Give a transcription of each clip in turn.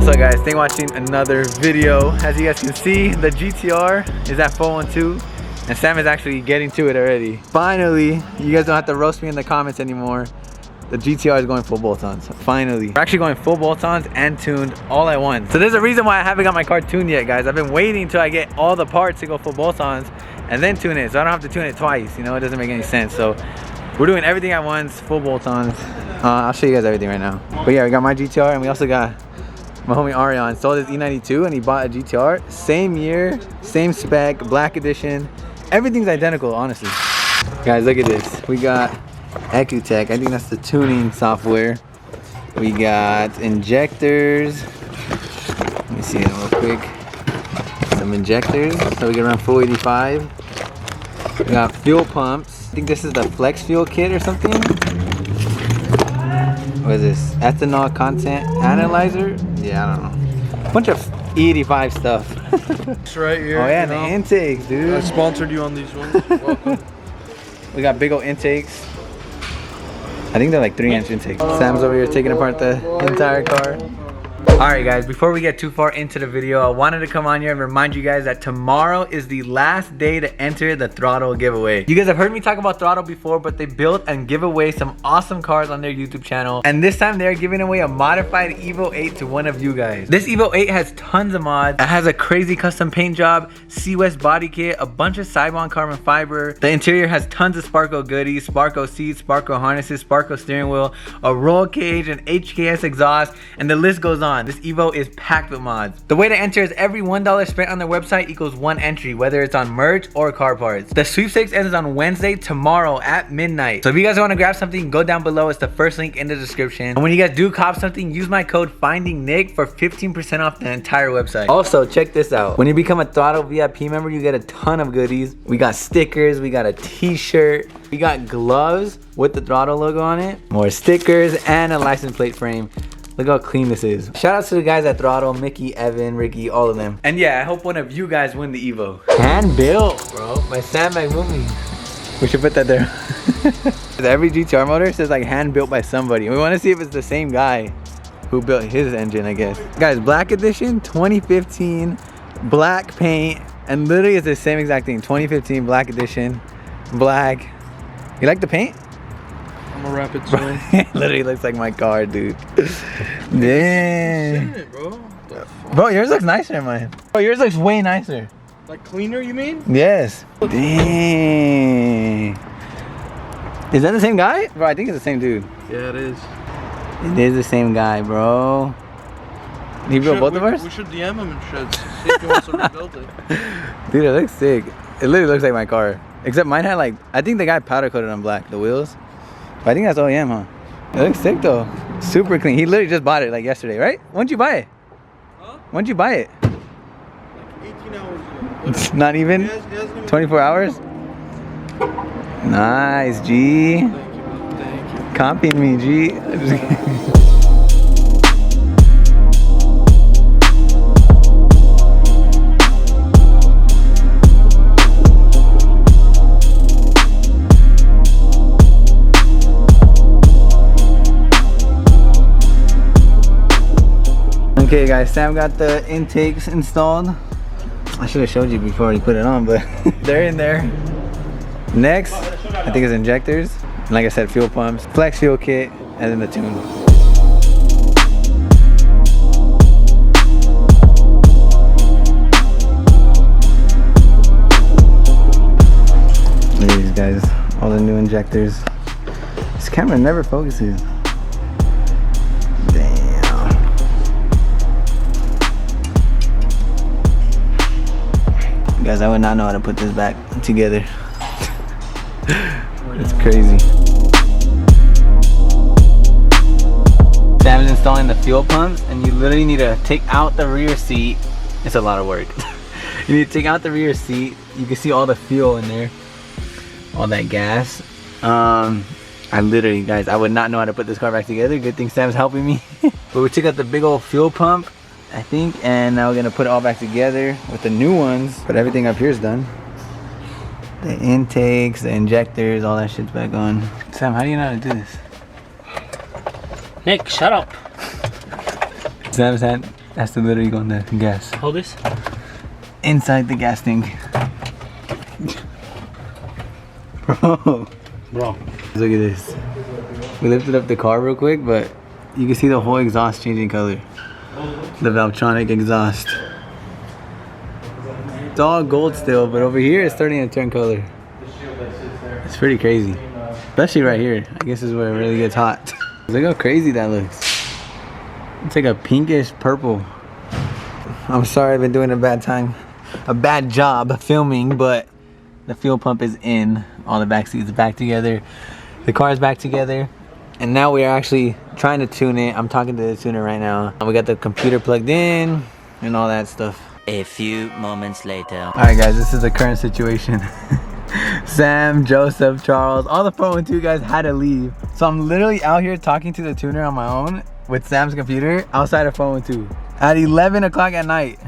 What's up guys, thanks for watching another video. As you guys can see, the GTR is at 412 and Sam is actually getting to it already. Finally, you guys don't have to roast me in the comments anymore. The GTR is going full bolt-ons, finally. We're actually going full bolt-ons and tuned all at once. So there's a reason why I haven't got my car tuned yet, guys. I've been waiting till I get all the parts to go full bolt-ons and then tune it, so I don't have to tune it twice, you know, it doesn't make any sense. So we're doing everything at once, full bolt-ons. I'll show you guys everything right now. But yeah, we got my GTR and we also got my homie Arion. Sold his E92 and he bought a GTR. Same year, same spec, black edition. Everything's identical, honestly. Guys, look at this. We got Ecutech, I think that's the tuning software. We got injectors. Let me see it real quick. Some injectors, so we can run full 85. We got fuel pumps. I think this is the Flex Fuel kit or something. What is this? Ethanol content analyzer? Yeah, I don't know. Bunch of E85 stuff. It's right here. Oh yeah, and the intakes, dude. I sponsored you on these ones. Welcome. We got big old intakes. I think they're like 3-inch intakes. Sam's over here taking apart the entire car. Alright guys, before we get too far into the video, I wanted to come on here and remind you guys that tomorrow is the last day to enter the Throttle giveaway. You guys have heard me talk about Throttle before, but they built and give away some awesome cars on their YouTube channel. And this time they're giving away a modified Evo 8 to one of you guys. This Evo 8 has tons of mods. It has a crazy custom paint job, C-West body kit, a bunch of Cybon carbon fiber. The interior has tons of Sparco goodies, Sparco seats, Sparco harnesses, Sparco steering wheel, a roll cage, an HKS exhaust, and the list goes on. This Evo is packed with mods. The way to enter is every $1 spent on their website equals 1 entry, whether it's on merch or car parts. The sweepstakes ends on Wednesday, tomorrow at midnight. So if you guys want to grab something, go down below. It's the first link in the description. And when you guys do cop something, use my code FindingNick for 15% off the entire website. Also, check this out. When you become a Throttle VIP member, you get a ton of goodies. We got stickers, we got a t-shirt, we got gloves with the Throttle logo on it, more stickers, and a license plate frame. Look how clean this is. Shout out to the guys at Throttle, Mickey, Evan, Ricky, all of them. And yeah, I hope one of you guys win the Evo. Hand built, bro, by Sandbag Movie. We should put that there. Every GTR motor says like hand built by somebody. We want to see if it's the same guy who built his engine, I guess. Guys, black edition, 2015, black paint, and literally it's the same exact thing. 2015 black edition, black. You like the paint? I'm a rapid swing. It literally looks like my car, dude. Damn. It, bro. Bro, yours looks nicer than mine. Bro, yours looks way nicer. Like cleaner, you mean? Yes. Dang. Is that the same guy? Bro, I think it's the same dude. Yeah, it is. It is the same guy, bro. He built both of ours? We should DM him and shit. See if he wants to rebuild it. Dude, it looks sick. It literally looks like my car. Except mine had like, I think the guy powder coated on black, the wheels. But I think that's OEM, huh? It looks sick though. Super clean. He literally just bought it like yesterday, right? When'd you buy it? Huh? When'd you buy it? Like 18 hours ago. Not even? He hasn't even 24 hours? Nice, G. Thank you, man. Thank you. Copying me, G. Okay guys, Sam got the intakes installed. I should have showed you before he put it on, but they're in there. Next, I think it's injectors. And like I said, fuel pumps, flex fuel kit, and then the tune. Look at these guys, all the new injectors. This camera never focuses. Guys, I would not know how to put this back together. It's crazy. Sam's installing the fuel pumps, and you literally need to take out the rear seat. It's a lot of work. You need to take out the rear seat. You can see all the fuel in there, all that gas. I literally, guys, I would not know how to put this car back together. Good thing Sam's helping me. But we took out the big old fuel pump, I think, and now we're gonna put it all back together with the new ones. But everything up here is done. The intakes, the injectors, all that shit's back on. Sam, how do you know how to do this? Nick, shut up. Sam's hand That's the literally going to gas. Hold this. Inside the gas tank. Bro. Bro. Look at this. We lifted up the car real quick, but you can see the whole exhaust changing color. The Valvetronic exhaust. It's all gold still, but over here it's starting to turn color. It's pretty crazy. Especially right here. I guess is where it really gets hot. Look how crazy that looks. It's like a pinkish purple. I'm sorry I've been doing a bad job filming, but the fuel pump is in. All the back seats back together. The car is back together. And now we are actually trying to tune it. I'm talking to the tuner right now. We got the computer plugged in and all that stuff. A few moments later. Alright guys, this is the current situation. Sam, Joseph, Charles, all the 412 guys had to leave. So I'm literally out here talking to the tuner on my own with Sam's computer outside of 412 at 11 o'clock at night.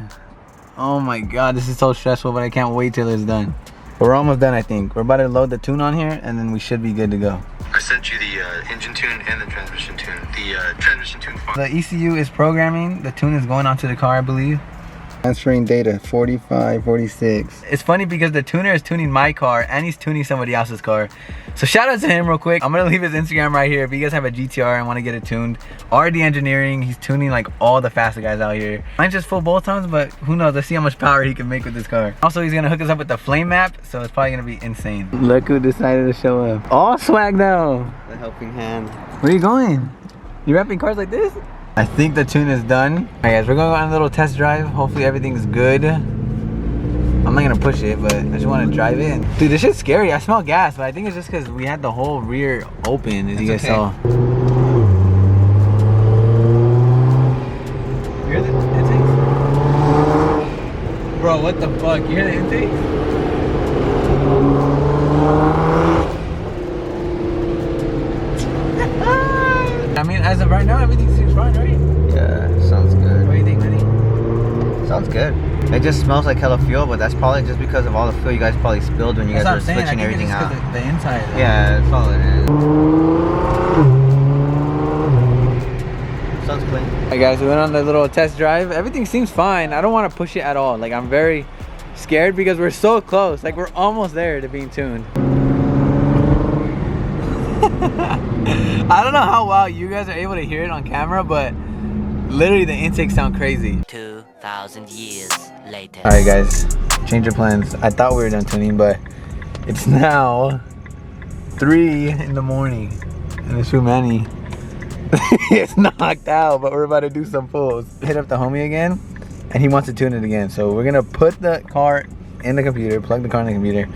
Oh my god, this is so stressful, but I can't wait till it's done. We're almost done, I think. We're about to load the tune on here and then we should be good to go. I sent you the engine tune and the transmission tune. The transmission tune. The ECU is programming. The tune is going onto the car, I believe. Transferring data, 45, 46. It's funny because the tuner is tuning my car and he's tuning somebody else's car. So shout out to him real quick. I'm gonna leave his Instagram right here. If you guys have a GTR and want to get it tuned. RD Engineering, he's tuning like all the fastest guys out here. Mine's just full bolt-ons, but who knows? Let's see how much power he can make with this car. Also, he's gonna hook us up with the flame map, so it's probably gonna be insane. Look who decided to show up. All swag though. The helping hand. Where are you going? You wrapping cars like this? I think the tune is done. Alright guys, we're going on a little test drive. Hopefully everything's good. I'm not gonna push it, but I just want to drive it. Dude, this shit's scary. I smell gas, but I think it's just because we had the whole rear open, as you guys saw. You hear the intakes? Bro, what the fuck? You hear the intakes? I mean, as of right now, everything seems fine, right? Yeah, sounds good. What do you think, Manny? Sounds good. It just smells like hella fuel, but that's probably just because of all the fuel you guys probably spilled when you guys were switching everything out. The inside. Though. Yeah, that's all it is. Sounds clean. Alright guys, we went on the little test drive. Everything seems fine. I don't want to push it at all. Like, I'm very scared because we're so close. Like, we're almost there to being tuned. I don't know how well you guys are able to hear it on camera, but literally the intakes sound crazy. 2,000 years later. Alright guys, change your plans. I thought we were done tuning, but it's now 3 in the morning. And this fool Manny is knocked out, but we're about to do some pulls. Hit up the homie again, and he wants to tune it again. So we're gonna put the car in the computer, plug the car in the computer,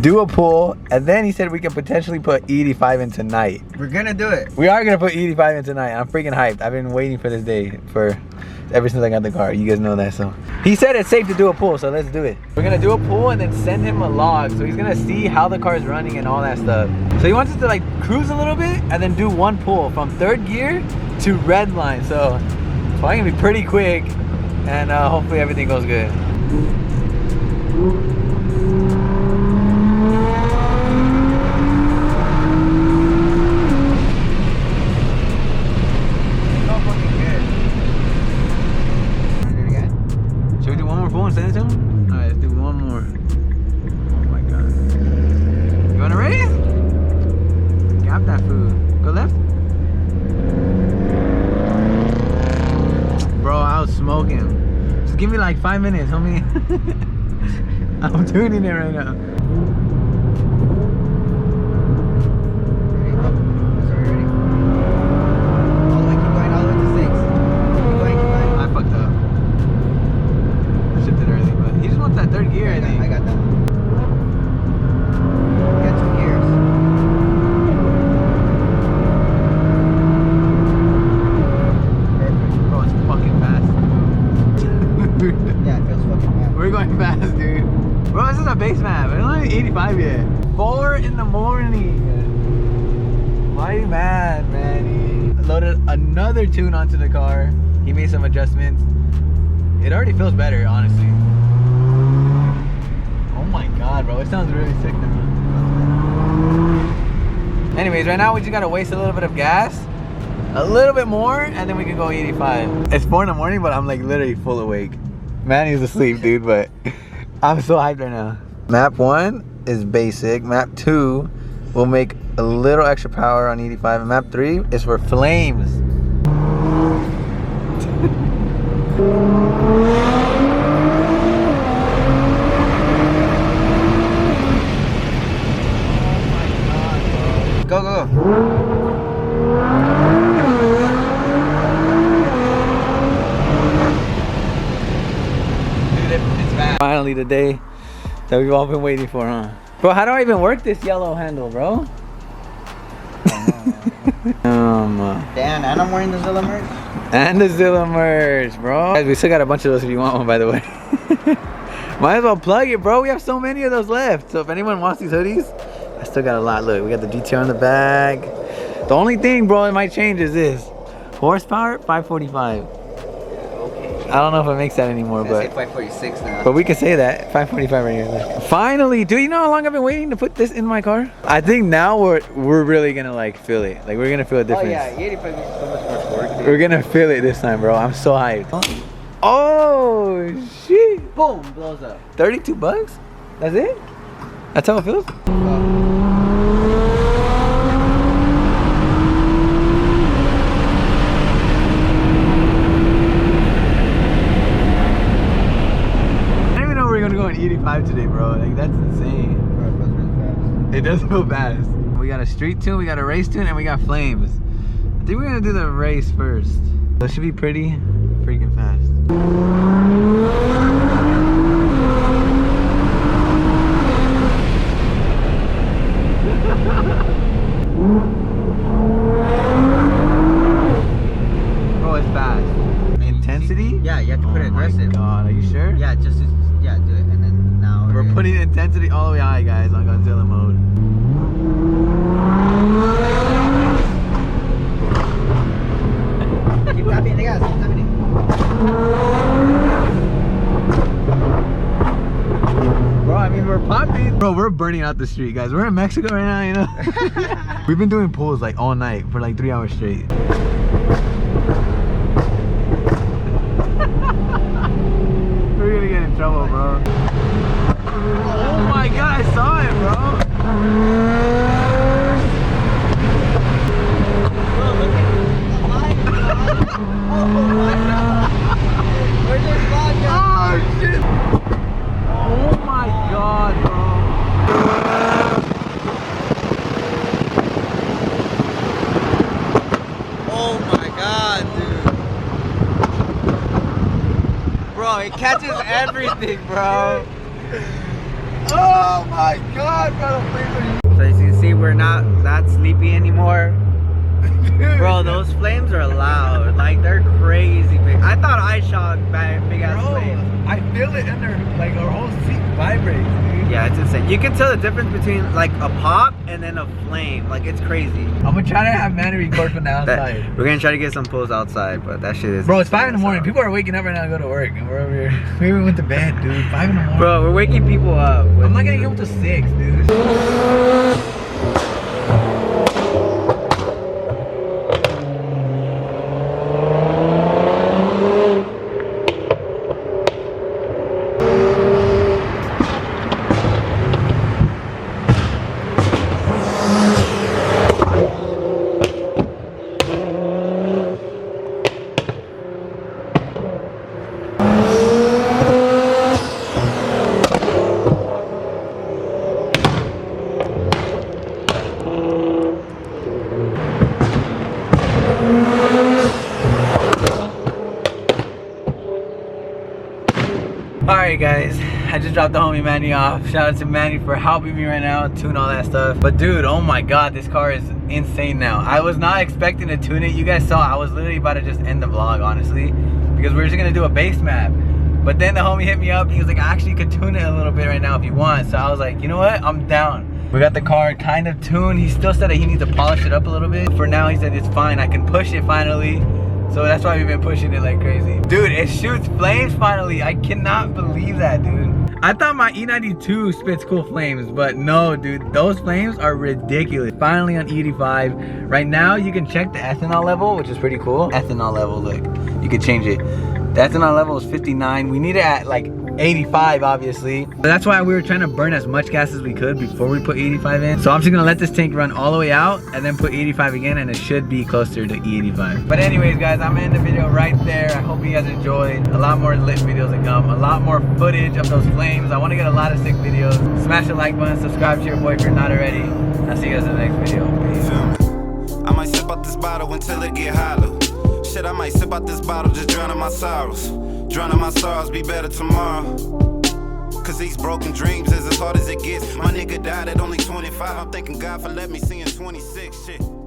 do a pull, and then he said we could potentially put E85 in tonight. We're gonna do it. We are gonna put E85 in tonight. I'm freaking hyped. I've been waiting for this day ever since I got the car. You guys know that. So he said it's safe to do a pull, so let's do it. We're gonna do a pull and then send him a log, so he's gonna see how the car is running and all that stuff. So he wants us to like cruise a little bit and then do one pull from 3rd gear to red line. So it's probably gonna be pretty quick, and hopefully everything goes good. Should we do one more pull and send it to him? Alright, let's do one more. Oh my god. You wanna race? Gap that food. Go left. Bro, I was smoking. Just give me like 5 minutes, homie. I'm tuning it right now. That 3rd gear, I think. I got that one. Got 2 gears. Perfect. Bro, it's fucking fast. Yeah, it feels fucking fast. We're going fast, dude. Bro, this is a base map. It's not even 85 yet. 4 in the morning. Why are you mad, man? He loaded another tune onto the car. He made some adjustments. It already feels better, honestly. Oh my god, bro, it sounds really sick now. Anyways, right now we just gotta waste a little bit of gas a little bit more, and then we can go 85. It's 4 in the morning, but I'm like literally full awake. Manny's asleep, dude, but I'm so hyped right now. Map 1 is basic. Map 2 will make a little extra power on 85, and map 3 is for flames. Go, go, go. Dude, it's bad. Finally the day that we've all been waiting for, huh? Bro, how do I even work this yellow handle, bro? Dan, and I'm wearing the Zilla merch. And the Zilla merch, bro. Guys, we still got a bunch of those if you want one, by the way. Might as well plug it, bro. We have so many of those left. So if anyone wants these hoodies, I still got a lot. Look, we got the GTR on the back. The only thing, bro, it might change is this. Horsepower, 545. I don't know if it makes that anymore, but 546 now. But we can say that 545 right here. Look. Finally, do you know how long I've been waiting to put this in my car? I think now we're really gonna like feel it. Like we're gonna feel a difference. Oh yeah, 85 is so much more torque, dude. We're gonna feel it this time, bro. I'm so hyped. Oh shit! Boom, blows up. 32 bucks? That's it? That's how it feels? We're gonna go in 85 today, bro. Like that's insane. Bro, it feels really fast. It does feel fast. We got a street tune, we got a race tune, and we got flames. I think we're gonna do the race first. So it should be pretty freaking fast. Bro, it's fast. Intensity? Yeah, you have to put it aggressive. Oh my god, are you sure? Yeah, just yeah, do it, and then now We're putting intensity all the way high, guys, on Godzilla mode. Keep tapping the gas, keep tapping it. Bro, I mean, we're popping. Bro, we're burning out the street, guys. We're in Mexico right now, you know? We've been doing pulls like all night for like 3 hours straight. We're gonna get in trouble, bro. Oh my god, I saw it, bro. Bro, look at the line, bro. Oh my god. Where's your vlog, guys? Oh shit. Oh my god, bro. Oh my god, dude. Bro, it catches everything, bro. Oh my god, bro. So as you can see, we're not that sleepy anymore. Bro, those flames are loud. Like, they're crazy big. I thought I shot big ass flames. I feel it in there, like our whole seat vibrates, dude. Yeah, it's insane. You can tell the difference between like a pop and then a flame. Like, it's crazy. I'm gonna try to have Manny record from the outside. We're gonna try to get some pulls outside, but that shit is. Bro, it's 5 in the morning. People are waking up right now to go to work, and we're over here. We even went to bed, dude. 5 in the morning. Bro, we're waking people up. I'm not gonna get up to 6, dude. Alright guys, I just dropped the homie Manny off. Shout out to Manny for helping me right now, tune all that stuff. But dude, oh my god, this car is insane now. I was not expecting to tune it. You guys saw I was literally about to just end the vlog, honestly, because we were just gonna do a base map. But then the homie hit me up, he was like, I actually could tune it a little bit right now if you want. So I was like, you know what, I'm down. We got the car kind of tuned. He still said that he needs to polish it up a little bit. For now, he said it's fine, I can push it finally. So that's why we've been pushing it like crazy. Dude, it shoots flames finally. I cannot believe that, dude. I thought my E92 spits cool flames, but no, dude, those flames are ridiculous. Finally on E85. Right now, you can check the ethanol level, which is pretty cool. Ethanol level, look, you can change it. The ethanol level is 59. We need it at like 85, obviously. But that's why we were trying to burn as much gas as we could before we put 85 in. So I'm just gonna let this tank run all the way out and then put 85 again, and it should be closer to E85. But anyways, guys, I'm gonna end the video right there. I hope you guys enjoyed. A lot more lit videos to come. A lot more footage of those flames. I want to get a lot of sick videos. Smash the like button, subscribe to your boy if you're not already. I'll see you guys in the next video. Peace. I might sip out this bottle until it get hollow. Shit, I might sip out this bottle, just drowning my sorrows. Drowning my sorrows, be better tomorrow. Cause these broken dreams is as hard as it gets. My nigga died at only 25. I'm thanking God for letting me see in 26. Shit.